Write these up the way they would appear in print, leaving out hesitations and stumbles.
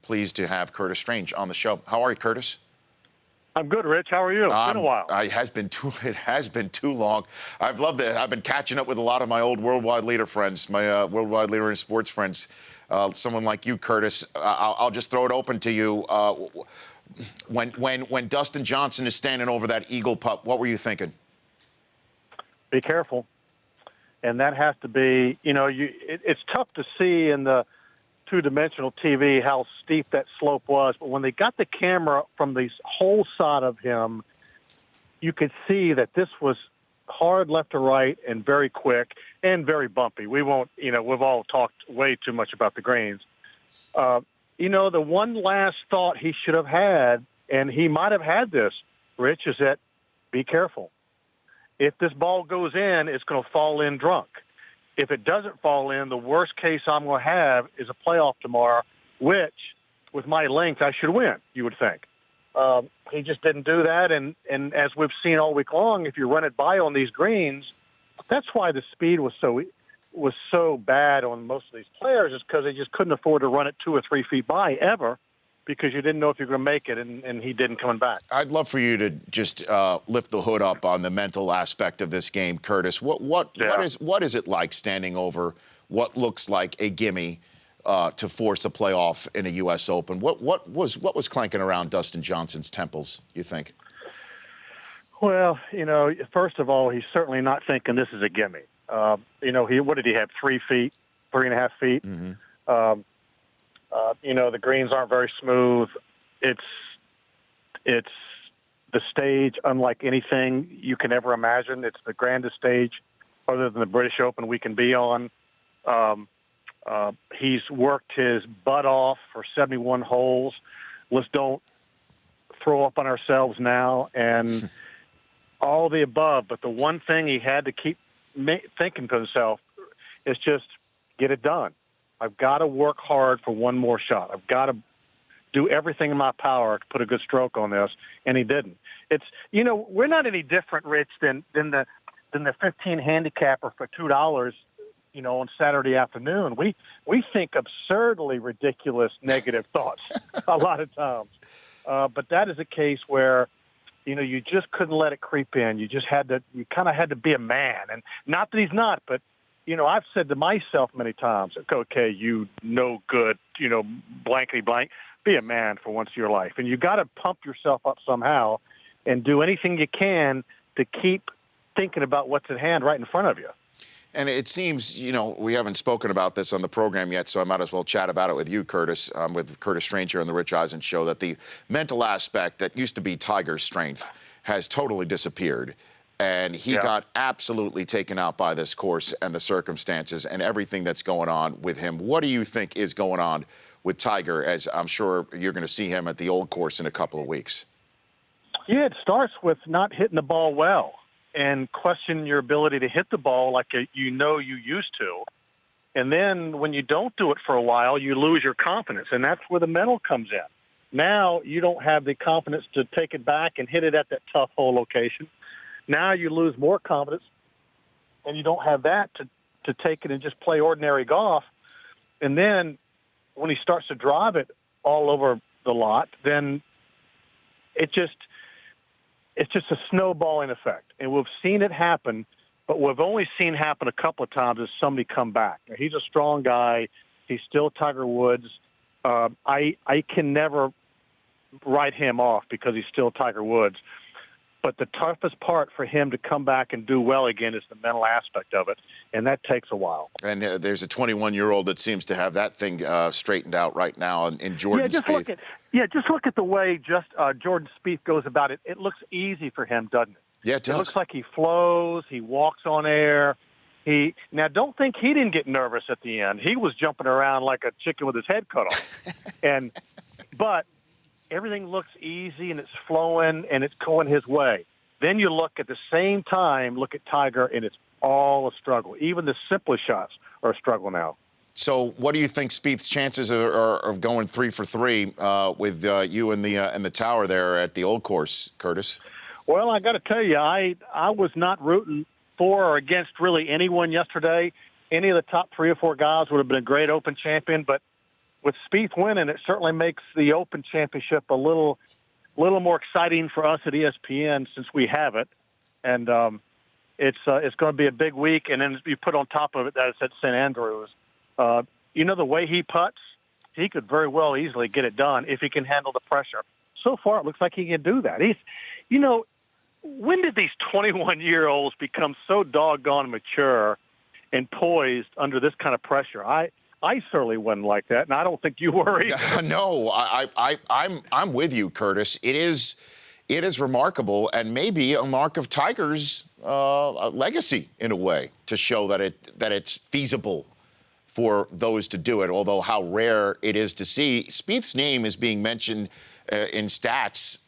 pleased to have Curtis Strange on the show. How are you, Curtis? I'm good, Rich. How are you? It's been a while. It has been too long. I've loved it. I've been catching up with a lot of my old worldwide leader friends, my worldwide leader in sports friends. Someone like you, Curtis. I'll just throw it open to you. When Dustin Johnson is standing over that eagle putt, what were you thinking? Be careful. And that has to be, it's tough to see in the two-dimensional TV how steep that slope was. But when they got the camera from the whole side of him, you could see that this was hard left to right and very quick and very bumpy. We won't, we've all talked way too much about the greens. The one last thought he should have had, and he might have had this, Rich, is that be careful. If this ball goes in, it's going to fall in drunk. If it doesn't fall in, the worst case I'm going to have is a playoff tomorrow, which, with my length, I should win, you would think. He just didn't do that, and as we've seen all week long, if you run it by on these greens, that's why the speed was so bad on most of these players, is because they just couldn't afford to run it 2 or 3 feet by ever, because you didn't know if you were going to make it, and he didn't coming back. I'd love for you to just lift the hood up on the mental aspect of this game, Curtis. What is it like standing over what looks like a gimme to force a playoff in a U.S. Open? What was clanking around Dustin Johnson's temples, you think? Well, first of all, he's certainly not thinking this is a gimme. What did he have? 3 feet, 3.5 feet. Mm-hmm. The greens aren't very smooth. It's the stage unlike anything you can ever imagine. It's the grandest stage other than the British Open we can be on. He's worked his butt off for 71 holes. Let's don't throw up on ourselves now and all the above. But the one thing he had to keep thinking to himself is just get it done. I've got to work hard for one more shot. I've got to do everything in my power to put a good stroke on this, and he didn't. It's we're not any different, Rich, than the 15 handicapper for $2, on Saturday afternoon. We think absurdly ridiculous negative thoughts a lot of times, but that is a case where you just couldn't let it creep in. You kind of had to be a man, and not that he's not, but. I've said to myself many times, okay, no good, blankety blank, be a man for once in your life. And you got to pump yourself up somehow and do anything you can to keep thinking about what's at hand right in front of you. And it seems, we haven't spoken about this on the program yet, so I might as well chat about it with you, Curtis, with Curtis Strange here on the Rich Eisen Show, that the mental aspect that used to be Tiger's strength has totally disappeared. And he got absolutely taken out by this course and the circumstances and everything that's going on with him. What do you think is going on with Tiger, as I'm sure you're going to see him at the old course in a couple of weeks? Yeah, it starts with not hitting the ball well and questioning your ability to hit the ball like you used to. And then when you don't do it for a while, you lose your confidence, and that's where the mental comes in. Now you don't have the confidence to take it back and hit it at that tough hole location. Now you lose more confidence, and you don't have that to take it and just play ordinary golf. And then when he starts to drive it all over the lot, then it's just a snowballing effect. And we've seen it happen, but we've only seen happen a couple of times as somebody come back. Now, he's a strong guy. He's still Tiger Woods. I can never write him off because he's still Tiger Woods. But the toughest part for him to come back and do well again is the mental aspect of it, and that takes a while. And there's a 21-year-old that seems to have that thing straightened out right now in Jordan Spieth. Just look at the way Jordan Spieth goes about it. It looks easy for him, doesn't it? Yeah, it does. It looks like he flows. He walks on air. Now, don't think he didn't get nervous at the end. He was jumping around like a chicken with his head cut off. But everything looks easy, and it's flowing, and it's going his way. Then you look at the same time, look at Tiger, and it's all a struggle. Even the simplest shots are a struggle now. So what do you think Spieth's chances are of going 3 for 3 with you and the tower there at the old course, Curtis? Well, I got to tell you, I was not rooting for or against really anyone yesterday. Any of the top 3 or 4 guys would have been a great Open champion, but with Spieth winning, it certainly makes the Open Championship a little more exciting for us at ESPN since we have it, and it's going to be a big week. And then you put on top of it that it's at St. Andrews. The way he putts, he could very well easily get it done if he can handle the pressure. So far, it looks like he can do that. When did these 21-year-olds become so doggone mature and poised under this kind of pressure? I certainly wasn't like that, and I don't think you were either. No, I'm with you, Curtis. It is remarkable, and maybe a mark of Tiger's legacy in a way, to show that it's feasible for those to do it. Although how rare it is to see. Spieth's name is being mentioned in stats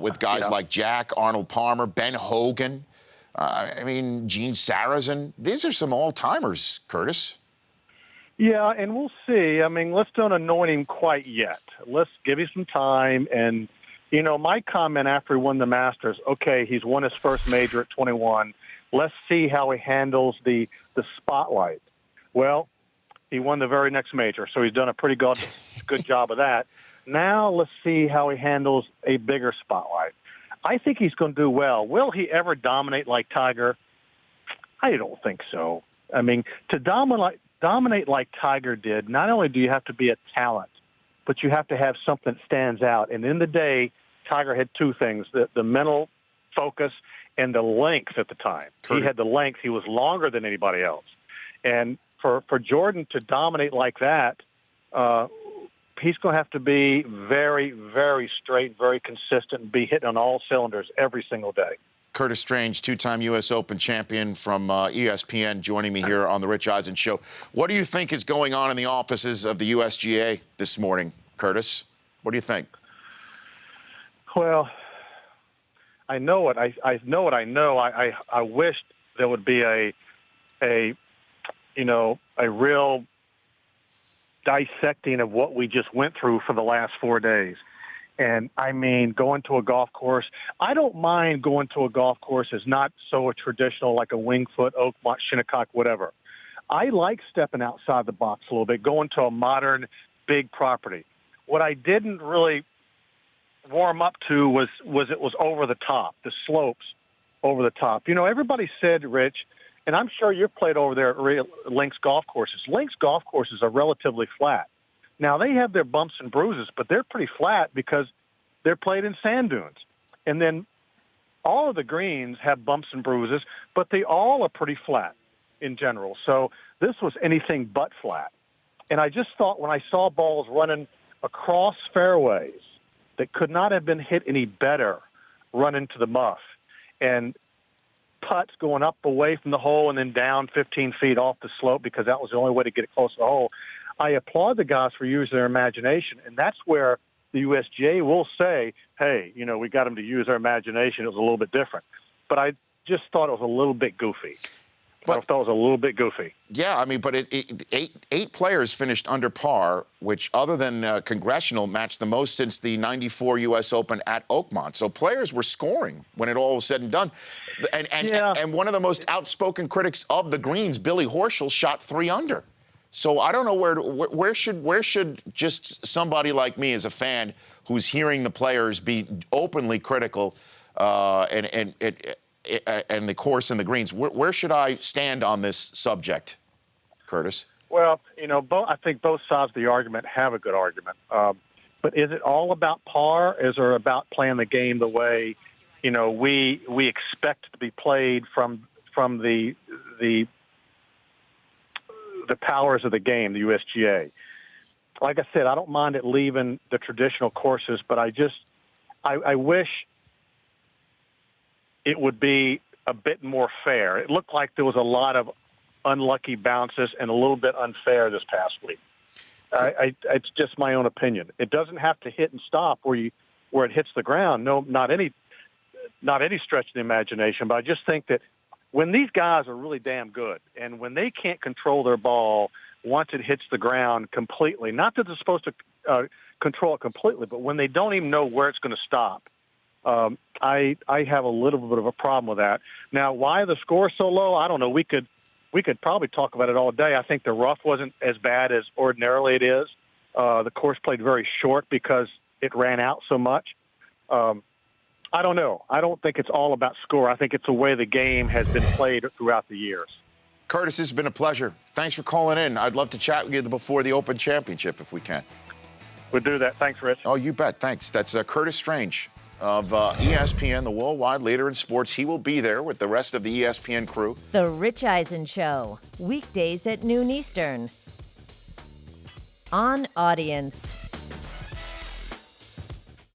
with guys like Jack, Arnold Palmer, Ben Hogan. Gene Sarazen. These are some all-timers, Curtis. Yeah, and we'll see. Let's don't anoint him quite yet. Let's give him some time. And, my comment after he won the Masters, okay, he's won his first major at 21. Let's see how he handles the spotlight. Well, he won the very next major, so he's done a pretty good job of that. Now let's see how he handles a bigger spotlight. I think he's going to do well. Will he ever dominate like Tiger? I don't think so. To dominate like Tiger did, not only do you have to be a talent, but you have to have something that stands out. And in the day, Tiger had two things, the mental focus and the length at the time. He had the length. He was longer than anybody else. And for Jordan to dominate like that, he's going to have to be very, very straight, very consistent, and be hitting on all cylinders every single day. Curtis Strange, two-time U.S. Open champion from ESPN, joining me here on the Rich Eisen Show. What do you think is going on in the offices of the USGA this morning, Curtis? What do you think? Well, I know what I know what I know. I wish there would be a real dissecting of what we just went through for the last 4 days. And going to a golf course, I don't mind going to a golf course as not so traditional like a Winged Foot, Oakmont, Shinnecock, whatever. I like stepping outside the box a little bit, going to a modern, big property. What I didn't really warm up to was it was over the top, the slopes over the top. Everybody said, Rich, and I'm sure you've played over there at Links golf courses. Links golf courses are relatively flat. Now, they have their bumps and bruises, but they're pretty flat because they're played in sand dunes. And then all of the greens have bumps and bruises, but they all are pretty flat in general. So this was anything but flat. And I just thought when I saw balls running across fairways that could not have been hit any better run into the muff, and putts going up away from the hole and then down 15 feet off the slope because that was the only way to get it close to the hole. I applaud the guys for using their imagination, and that's where the USGA will say, hey, we got them to use their imagination. It was a little bit different. But I just thought it was a little bit goofy. I thought it was a little bit goofy. Yeah, but eight players finished under par, which other than Congressional matched the most since the 94 U.S. Open at Oakmont. So players were scoring when it all was said and done. And one of the most outspoken critics of the greens, Billy Horschel, shot 3 under. So I don't know where should just somebody like me as a fan who's hearing the players be openly critical and the course and the greens, where should I stand on this subject, Curtis? Well, I think both sides of the argument have a good argument. But is it all about par? Is it about playing the game the way, we expect it to be played from the powers of the game, the USGA? Like I said, I don't mind it leaving the traditional courses, but I wish it would be a bit more fair. It looked like there was a lot of unlucky bounces and a little bit unfair this past week. It's just my own opinion. It doesn't have to hit and stop where it hits the ground. No, not any stretch of the imagination. But I just think that when these guys are really damn good and when they can't control their ball once it hits the ground completely, not that they're supposed to control it completely, but when they don't even know where it's going to stop, I have a little bit of a problem with that. Now, why the score so low? I don't know. We could probably talk about it all day. I think the rough wasn't as bad as ordinarily it is. The course played very short because it ran out so much. I don't know. I don't think it's all about score. I think it's the way the game has been played throughout the years. Curtis, it's been a pleasure. Thanks for calling in. I'd love to chat with you before the Open Championship if we can. We'll do that. Thanks, Rich. Oh, you bet. Thanks. That's Curtis Strange of ESPN, the worldwide leader in sports. He will be there with the rest of the ESPN crew. The Rich Eisen Show, weekdays at noon Eastern. On Audience.